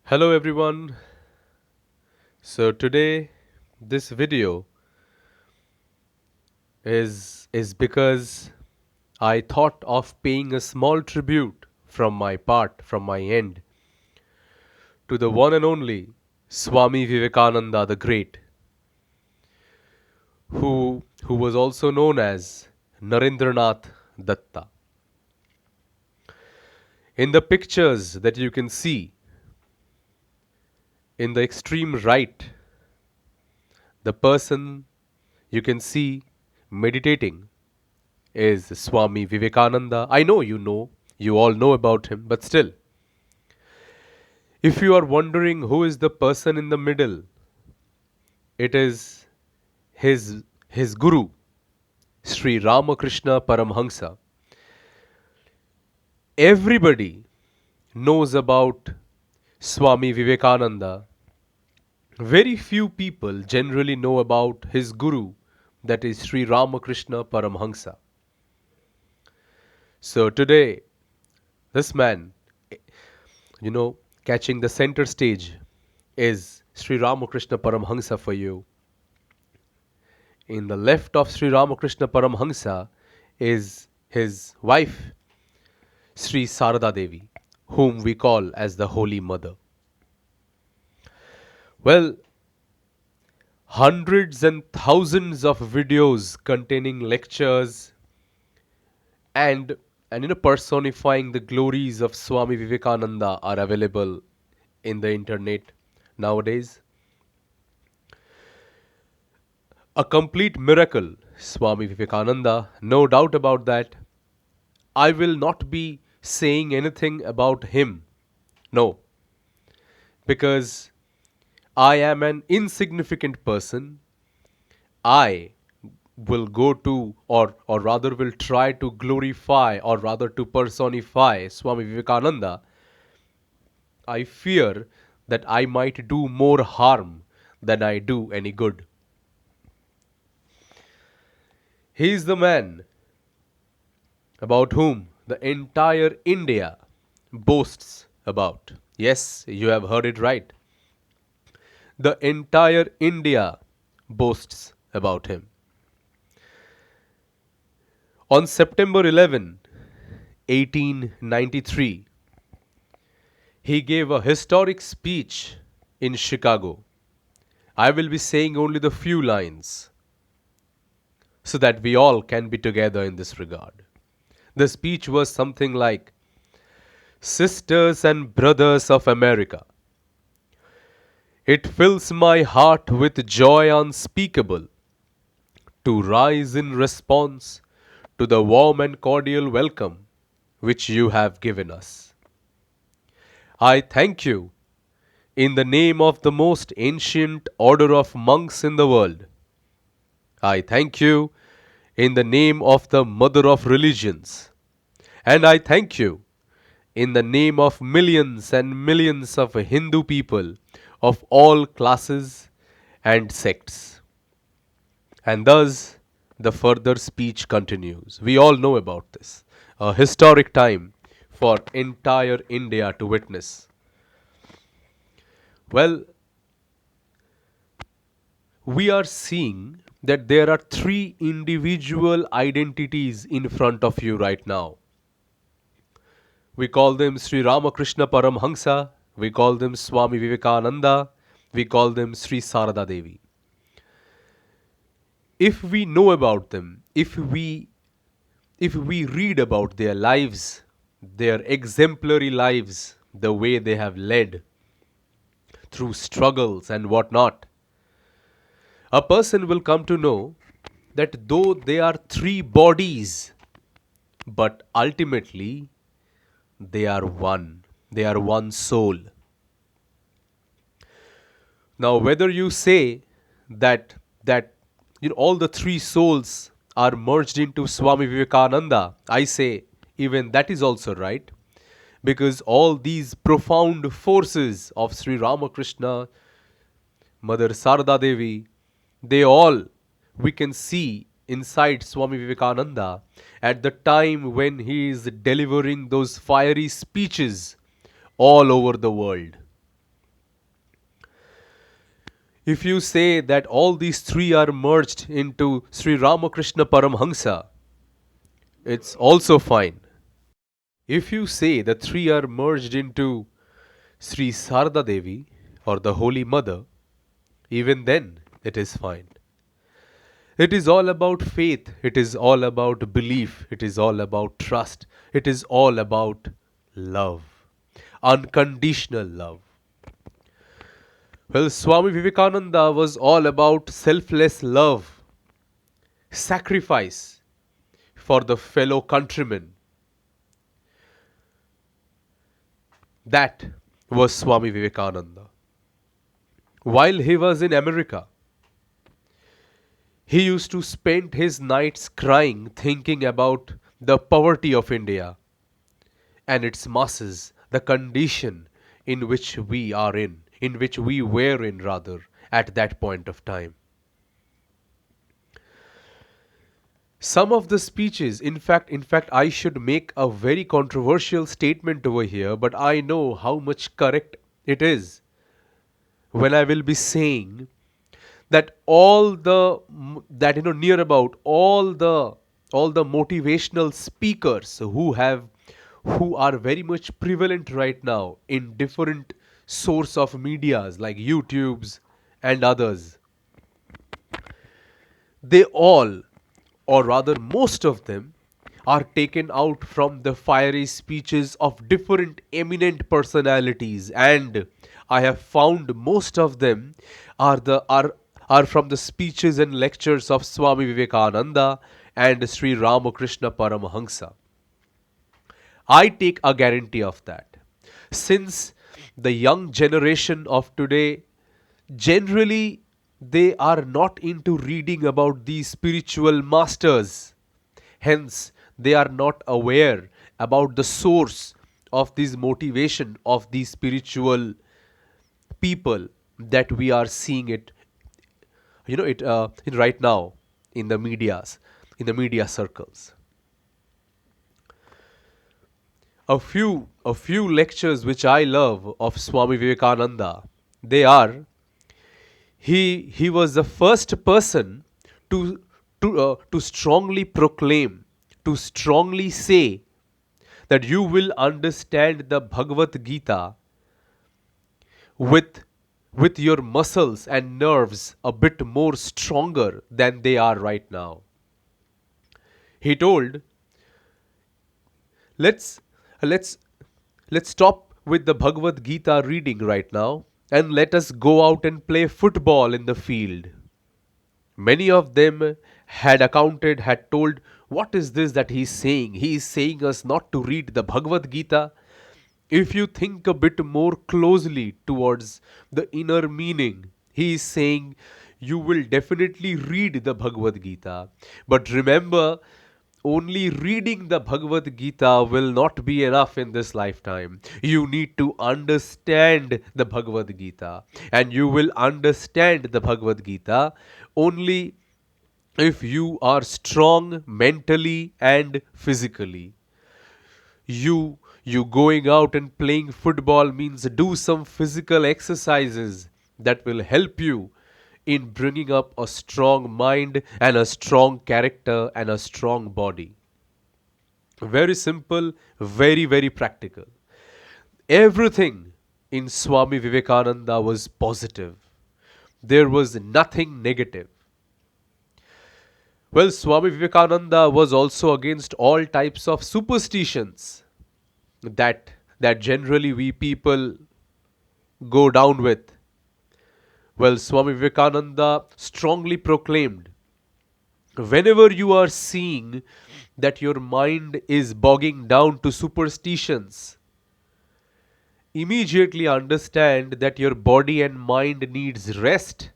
Hello everyone. So today this video is because I thought of paying a small tribute from my end to the one and only Swami Vivekananda the Great, who was also known as Narendranath Datta. In the pictures that you can see in the extreme right, the person you can see meditating is Swami Vivekananda. I know, you all know about him, but still, if you are wondering who is the person in the middle, it is his guru, Sri Ramakrishna Paramhansa. Everybody knows about Swami Vivekananda. Very few people generally know about his guru, that is Sri Ramakrishna Paramhansa. So today, this man, you know, catching the center stage is Sri Ramakrishna Paramhansa for you. In the left of Sri Ramakrishna Paramhansa is his wife, Sri Sarada Devi, whom we call as the Holy Mother. Well, hundreds and thousands of videos containing lectures and personifying the glories of Swami Vivekananda are available in the internet nowadays. A complete miracle, Swami Vivekananda, no doubt about that. I will not be saying anything about him. No, because I am an insignificant person. I will go to, or rather, will try to glorify, or rather, to personify Swami Vivekananda. I fear that I might do more harm than I do any good. He is the man about whom the entire India boasts about. Yes, you have heard it right. The entire India boasts about him. On September 11, 1893, he gave a historic speech in Chicago. I will be saying only the few lines so that we all can be together in this regard. The speech was something like, Sisters and brothers of America, it fills my heart with joy unspeakable to rise in response to the warm and cordial welcome which you have given us. I thank you in the name of the most ancient order of monks in the world. I thank you in the name of the mother of religions. And I thank you in the name of millions and millions of Hindu people of all classes and sects. And thus, the further speech continues. We all know about this. A historic time for entire India to witness. Well, we are seeing that there are three individual identities in front of you right now. We call them Sri Ramakrishna Paramhansa, we call them Swami Vivekananda, we call them Sri Sarada Devi. If we know about them, if we read about their lives, their exemplary lives, the way they have led through struggles and whatnot, a person will come to know that though they are three bodies, but ultimately they are one. They are one soul. Now, whether you say that all the three souls are merged into Swami Vivekananda, I say even that is also right, because all these profound forces of Sri Ramakrishna, Mother Sarada Devi, they all we can see inside Swami Vivekananda at the time when he is delivering those fiery speeches all over the world. If you say that all these three are merged into Sri Ramakrishna Paramhansa, it's also fine. If you say the three are merged into Sri Sarda Devi or the Holy Mother, even then it is fine. It is all about faith, it is all about belief, it is all about trust, it is all about love, unconditional love. Well, Swami Vivekananda was all about selfless love, sacrifice for the fellow countrymen. That was Swami Vivekananda. While he was in America, he used to spend his nights crying, thinking about the poverty of India and its masses, the condition in which we are in which we were in rather, at that point of time. Some of the speeches, in fact, I should make a very controversial statement over here, but I know how much correct it is when I will be saying that near about all the motivational speakers who are very much prevalent right now in different source of medias like YouTubes and others, they all, or rather most of them, are taken out from the fiery speeches of different eminent personalities, and I have found most of them are from the speeches and lectures of Swami Vivekananda and Sri Ramakrishna Paramahansa. I take a guarantee of that. Since the young generation of today, generally, they are not into reading about these spiritual masters. Hence, they are not aware about the source of this motivation of these spiritual people that we are seeing it, right now in the medias, in the media circles. A few lectures which I love of Swami Vivekananda, they are, he was the first person to to strongly proclaim, to strongly say that you will understand the Bhagavad Gita with your muscles and nerves a bit more stronger than they are right now. He told, let's let's let's stop with the Bhagavad Gita reading right now and let us go out and play football in the field. Many of them had told, what is this that he's saying? He is saying us not to read the Bhagavad Gita. If you think a bit more closely towards the inner meaning, he is saying you will definitely read the Bhagavad Gita. But remember, only reading the Bhagavad Gita will not be enough in this lifetime. You need to understand the Bhagavad Gita. And you will understand the Bhagavad Gita only if you are strong mentally and physically. You going out and playing football means do some physical exercises that will help you in bringing up a strong mind and a strong character and a strong body. Very simple, very, very practical. Everything in Swami Vivekananda was positive. There was nothing negative. Well, Swami Vivekananda was also against all types of superstitions that generally we people go down with. Well, Swami Vivekananda strongly proclaimed, whenever you are seeing that your mind is bogging down to superstitions, immediately understand that your body and mind needs rest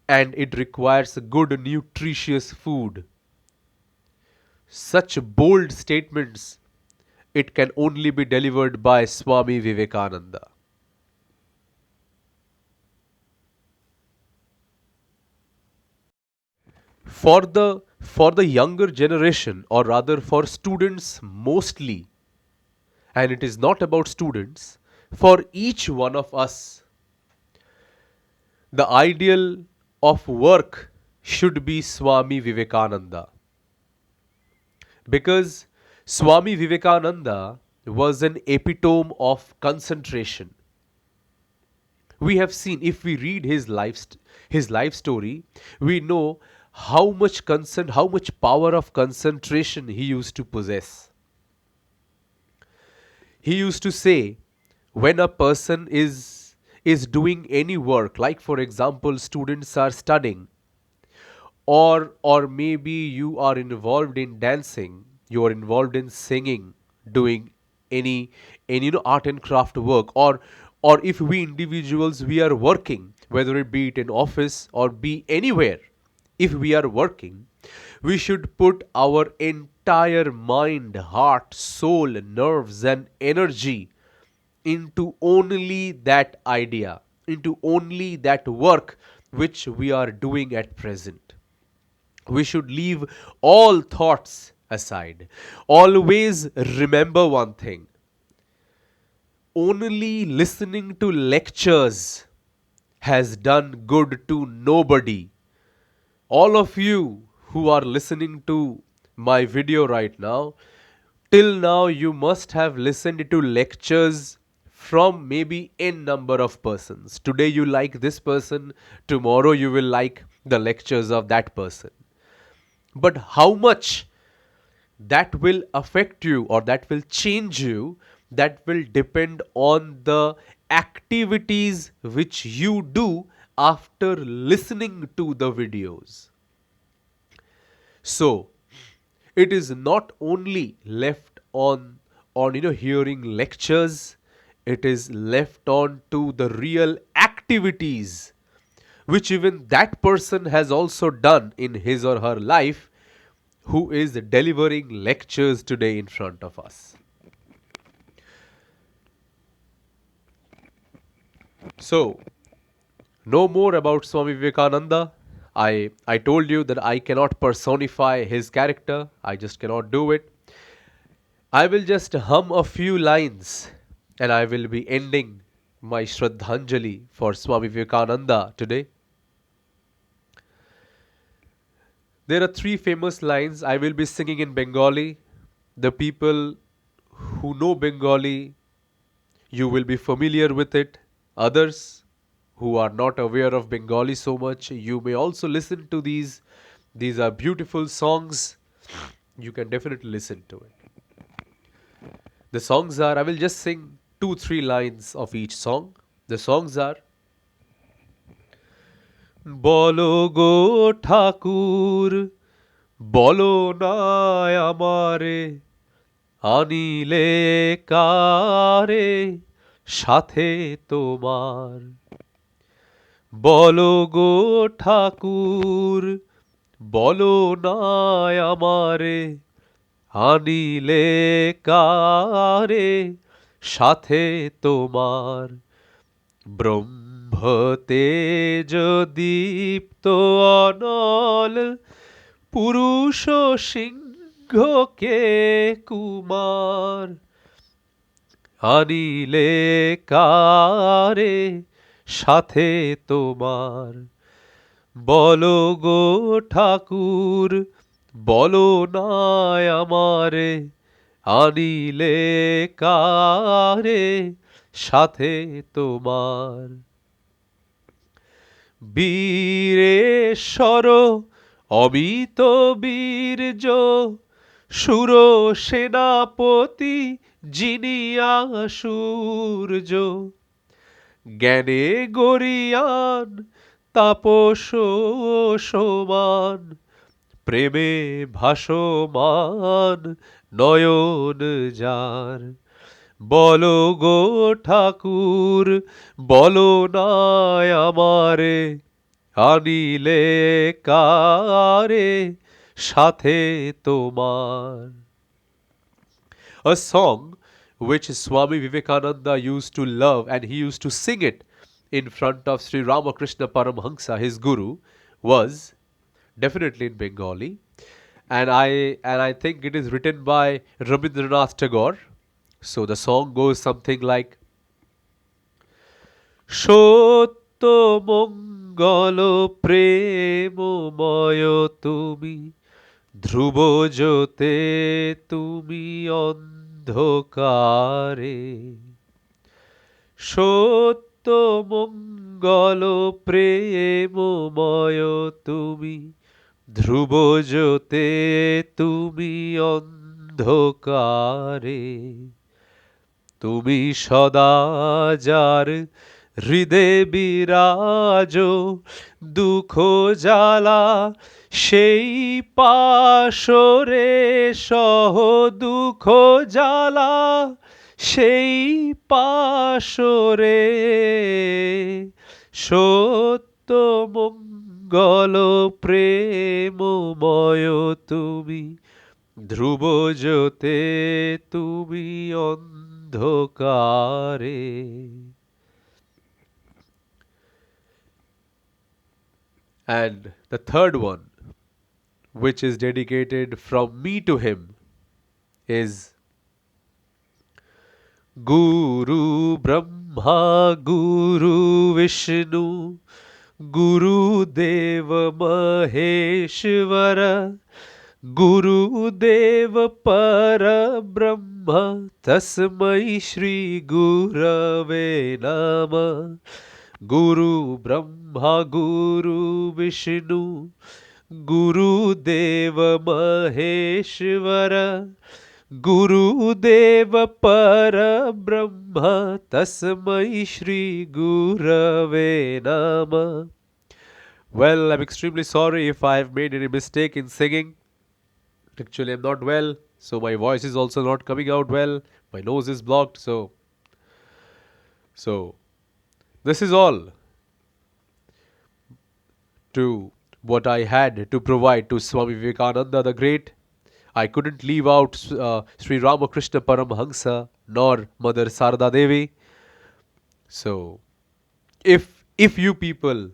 and it requires good nutritious food. Such bold statements, it can only be delivered by Swami Vivekananda. For the younger generation, or rather for students mostly, and it is not about students, for each one of us, The ideal of work should be Swami Vivekananda, because Swami Vivekananda was an epitome of concentration. We have seen, if we read his life story, we know how much power of concentration he used to possess. He used to say, when a person is doing any work, like for example students are studying, or maybe you are involved in dancing, you are involved in singing, doing any art and craft work, or if we individuals we are working, whether it be it in office or be anywhere, if we are working, we should put our entire mind, heart, soul, nerves and energy into only that idea, into only that work which we are doing at present. We should leave all thoughts aside. Always remember one thing: only listening to lectures has done good to nobody. All of you who are listening to my video right now, till now you must have listened to lectures from maybe n number of persons. Today you like this person, tomorrow you will like the lectures of that person. But how much that will affect you or that will change you, that will depend on the activities which you do after listening to the videos. So it is not only left on hearing lectures, it is left on to the real activities which even that person has also done in his or her life, who is delivering lectures today in front of us. So, no more about Swami Vivekananda. I told you that I cannot personify his character, I just cannot do it. I will just hum a few lines and I will be ending my Shraddhanjali for Swami Vivekananda today. There are three famous lines I will be singing in Bengali. The people who know Bengali, you will be familiar with it. Others who are not aware of Bengali so much, you may also listen to these. These are beautiful songs. You can definitely listen to it. The songs are, I will just sing two, three lines of each song. The songs are: বলো গো ঠাকুর, বলো না আমারে, আনিলে কারে সাথে তোমার। বলো গো ঠাকুর, বলো না আমারে, আনিলে কারে সাথে তোমার। ব্রহ্মতেজ দীপ্ত অনল, পুরুষ সিংহকে কুমার, আনিলে কারে সাথে তোমার। বলো গো ঠাকুর, বলো না আমারে, আনিলে কারে সাথে তোমার। বীরেশ্বর অমিত বীর্য, সুর সেনাপতি জিনিয়া সূর্য, জ্ঞানে গরিয়ান তাপস সমান, প্রেমে ভাসমান নয়ন যার। বলো গো ঠাকুর, বলো না আমারে, আনিলে কারে সাথে তোমার। A song which Swami Vivekananda used to love, and he used to sing it in front of Sri Ramakrishna Paramhansa, his guru, was definitely in Bengali. And I think it is written by Rabindranath Tagore. So the song goes something like: মঙ্গল প্রেমময় তুমি, ধ্রুব জ্যোতে তুমি অন্ধকারে। সত্য মঙ্গল প্রেমময় তুমি, ধ্রুব জ্যোতে তুমি অন্ধকারে। তুমি সদা যার হৃদে বিরাজ, দুঃখ জ্বালা সেই পাশরে সহ, দুঃখ জ্বালা সেই পাশরে। সত্য মঙ্গল প্রেমময় তুমি, ধ্রুব জ্যোতে তুমি অন্ধকারে। And the third one, which is dedicated from me to him, is Guru Brahma Guru Vishnu Guru Deva Maheshwara Gurudev Parabrahma Tasmai Shri Gurave Namah. Guru Brahma Guru Vishnu Guru Deva Maheshwara Gurudev Parabrahma Tasmai Shri Gurave Namah. Well, I'm extremely sorry if I've made any mistake in singing. Actually, I'm not well, so my voice is also not coming out well. My nose is blocked, so this is all to what I had to provide to Swami Vivekananda the Great. I couldn't leave out Sri Ramakrishna Paramhansa nor Mother Sarada Devi. So, if you people,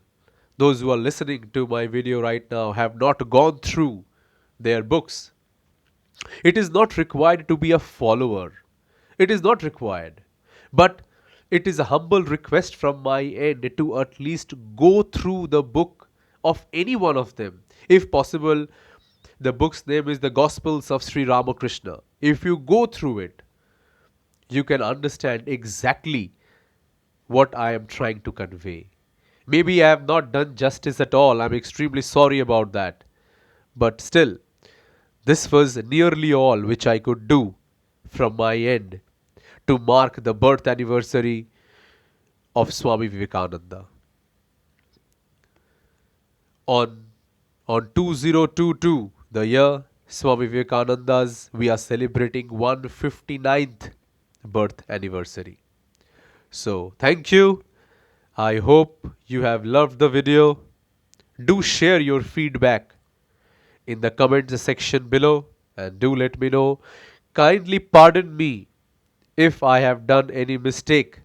those who are listening to my video right now, have not gone through their books, it is not required to be a follower. It is not required. But it is a humble request from my end to at least go through the book of any one of them. If possible, the book's name is The Gospels of Sri Ramakrishna. If you go through it, you can understand exactly what I am trying to convey. Maybe I have not done justice at all. I'm extremely sorry about that. But still, this was nearly all which I could do from my end to mark the birth anniversary of Swami Vivekananda. On 2022, the year Swami Vivekananda's, we are celebrating 159th birth anniversary. So, thank you. I hope you have loved the video. Do share your feedback in the comments section below and do let me know. Kindly pardon me if I have done any mistake,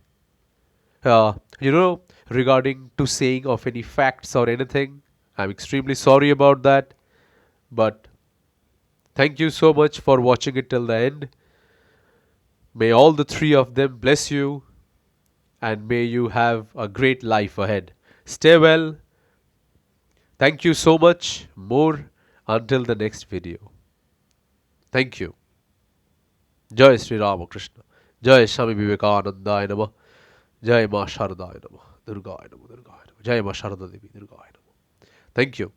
regarding to saying of any facts or anything. I'm extremely sorry about that. But thank you so much for watching it till the end. May all the three of them bless you and may you have a great life ahead. Stay well. Thank you so much. More until the next video. Thank you. Jai Sri Ramakrishna. Jai Swami Vivekanandaya Namah. Jai Ma Sharadaya Namah. Durgaya Namah. Durgaya Namah. Jai Ma Sharada Devi. Durgaya Namah. Thank you.